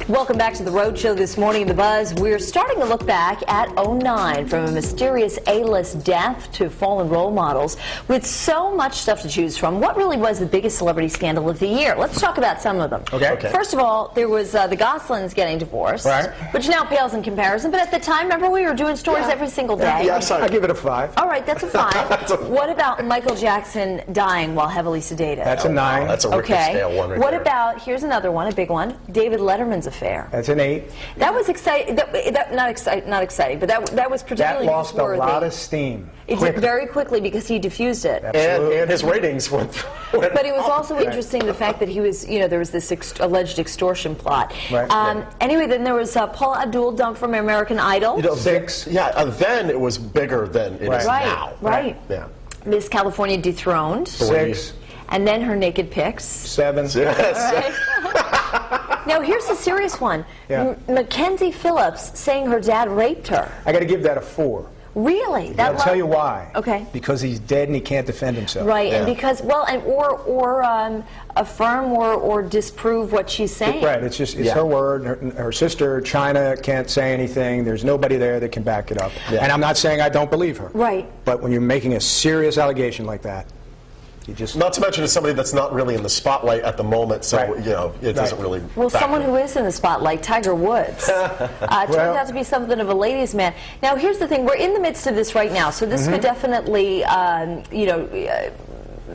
Welcome back to the Road Show this morning, The Buzz. We're starting to look back at '09, from a mysterious A-list death to fallen role models. With so much stuff to choose from, what really was the biggest celebrity scandal of the year? Let's talk about some of them. Okay. First of all, there was the Goslings getting divorced, right, which now pales in comparison. But at the time, remember, we were doing stories every single day. Yes, I give it a 5. All right, that's a 5. What about Michael Jackson dying while heavily sedated? That's a 9. That's a Richter scale one right What there. about, here's another one, a big one, David Letterman's affair. That's an 8. That was exciting. Not exciting, but that was particularly That lost newsworthy. a lot of steam. It did very quickly because he diffused it. And his ratings went But it was also interesting the fact that he was, there was this alleged extortion plot. Right. Anyway, then there was Paula Abdul dumped from American Idol. 6. Yeah, then it was bigger than it is now. Right. Yeah. Miss California dethroned. 6. And then her naked pics. 7. Yes. Now, here's a serious one. Yeah. Mackenzie Phillips saying her dad raped her. I got to give that a 4. Really? I'll tell you why. Okay. Because he's dead and he can't defend himself. Right, and because, well, and or affirm or disprove what she's saying. Right, it's her word. Her sister, China, can't say anything. There's nobody there that can back it up. And I'm not saying I don't believe her. Right. But when you're making a serious allegation like that, you just... Not to mention it's somebody that's not really in the spotlight at the moment, so, it doesn't really... Well, someone who is in the spotlight, Tiger Woods, turned out to be something of a ladies' man. Now, here's the thing. We're in the midst of this right now, so this could definitely,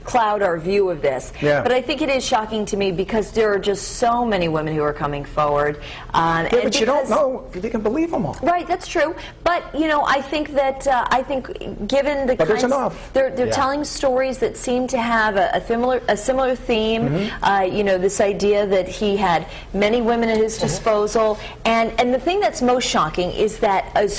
cloud our view of this. Yeah. But I think it is shocking to me because there are just so many women who are coming forward. But you don't know if you can believe them all. Right, that's true. But, I think that, given the there's enough. They're telling stories that seem to have a similar theme. This idea that he had many women at his disposal. And the thing that's most shocking is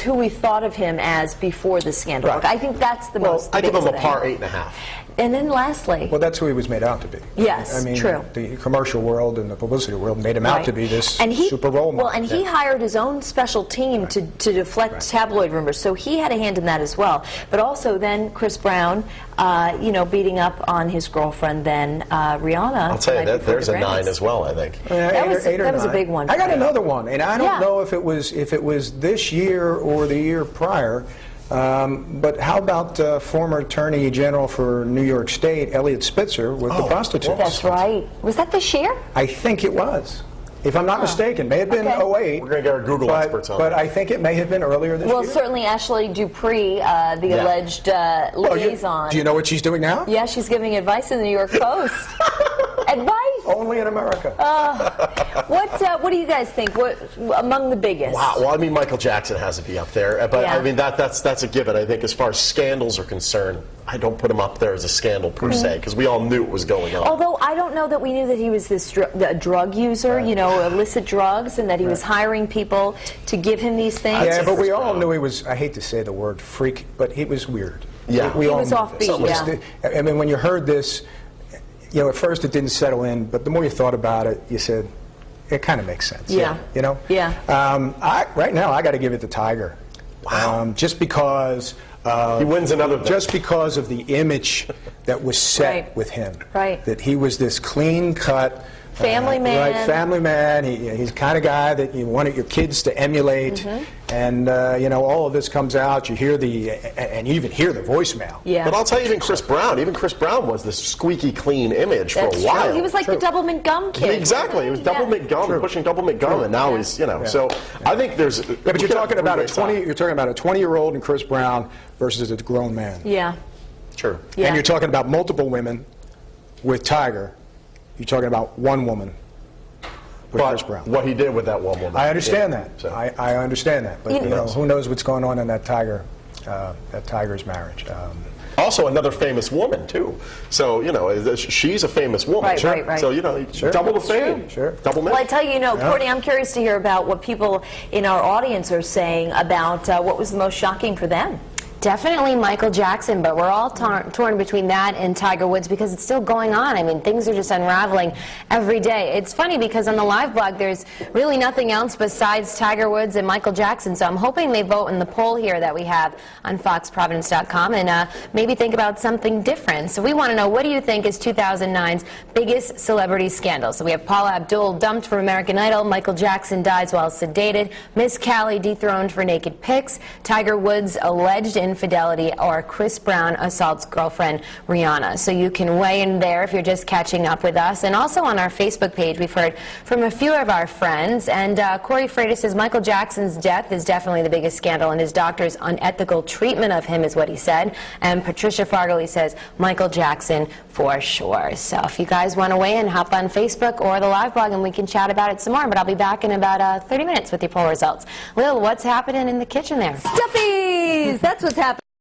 who we thought of him as before the scandal. Right. I think that's the most I give him a thing. par 8.5. And then lastly... Well, that's who he was made out to be. Yes, I mean, true. The commercial world and the publicity world made him out to be this super role model. Well, and he hired his own special team to deflect tabloid rumors, so he had a hand in that as well. But also then Chris Brown, beating up on his girlfriend then, Rihanna. I'll tell you, there's a 9 as well, I think. That was a big one. I got another one, and I don't know if it was this year or the year prior. But how about former Attorney General for New York State, Eliot Spitzer, with the prostitutes? That's right. Was that this year? I think it was. If I'm not mistaken, may have been 08. We're going to get our Google experts on But that. I think it may have been earlier this year. Well, certainly Ashley Dupree, the alleged liaison. Do you know what she's doing now? Yeah, she's giving advice in the New York Post. Advice? Only in America. What do you guys think? What among the biggest? Wow. Well, I mean, Michael Jackson has to be up there, but I mean that's a given. I think as far as scandals are concerned, I don't put him up there as a scandal per se because we all knew what was going on. Although I don't know that we knew that he was this drug user, illicit drugs, and that he was hiring people to give him these things. Yeah, but we all knew he was. I hate to say the word freak, but he was weird. Yeah, he was offbeat. I mean, when you heard this. At first it didn't settle in, but the more you thought about it, you said, it kind of makes sense. Yeah. Yeah. Right now, I got to give it to Tiger. Wow. Just because... he wins another thing. Just because of the image that was set with him. Right. That he was this clean-cut... family man. Right, family man. He's the kind of guy that you wanted your kids to emulate. And, all of this comes out. You hear and you even hear the voicemail. Yeah. But I'll tell you, even Chris Brown was this squeaky clean image for a while. True. He was like the Double McGum kid. Exactly. He was Double McGum, pushing Double McGum, and now he's, So I think there's... Yeah, but you're talking about a 20-year-old in Chris Brown versus a grown man. Yeah. True. Yeah. And you're talking about multiple women with Tiger. You're talking about one woman with Chris Brown. What he did with that one woman. I understand that. So. I understand that. But who knows what's going on in that Tiger's marriage. Also, another famous woman too. So she's a famous woman. Right. So double the fame. Double. Well, I tell you, Courtney, I'm curious to hear about what people in our audience are saying about what was the most shocking for them. Definitely Michael Jackson, but we're all torn between that and Tiger Woods because it's still going on. I mean, things are just unraveling every day. It's funny because on the live blog, there's really nothing else besides Tiger Woods and Michael Jackson, so I'm hoping they vote in the poll here that we have on foxprovidence.com and maybe think about something different. So we want to know, what do you think is 2009's biggest celebrity scandal? So we have Paula Abdul dumped from American Idol, Michael Jackson dies while sedated, Miss Callie dethroned for naked pics, Tiger Woods alleged infidelity, or Chris Brown assaults girlfriend Rihanna. So you can weigh in there if you're just catching up with us. And also on our Facebook page, we've heard from a few of our friends. And Corey Freitas says Michael Jackson's death is definitely the biggest scandal, and his doctor's unethical treatment of him is what he said. And Patricia Fargley says Michael Jackson for sure. So if you guys want to weigh in, hop on Facebook or the live blog and we can chat about it some more. But I'll be back in about 30 minutes with your poll results. Lil, what's happening in the kitchen there? Stuffies! That's what's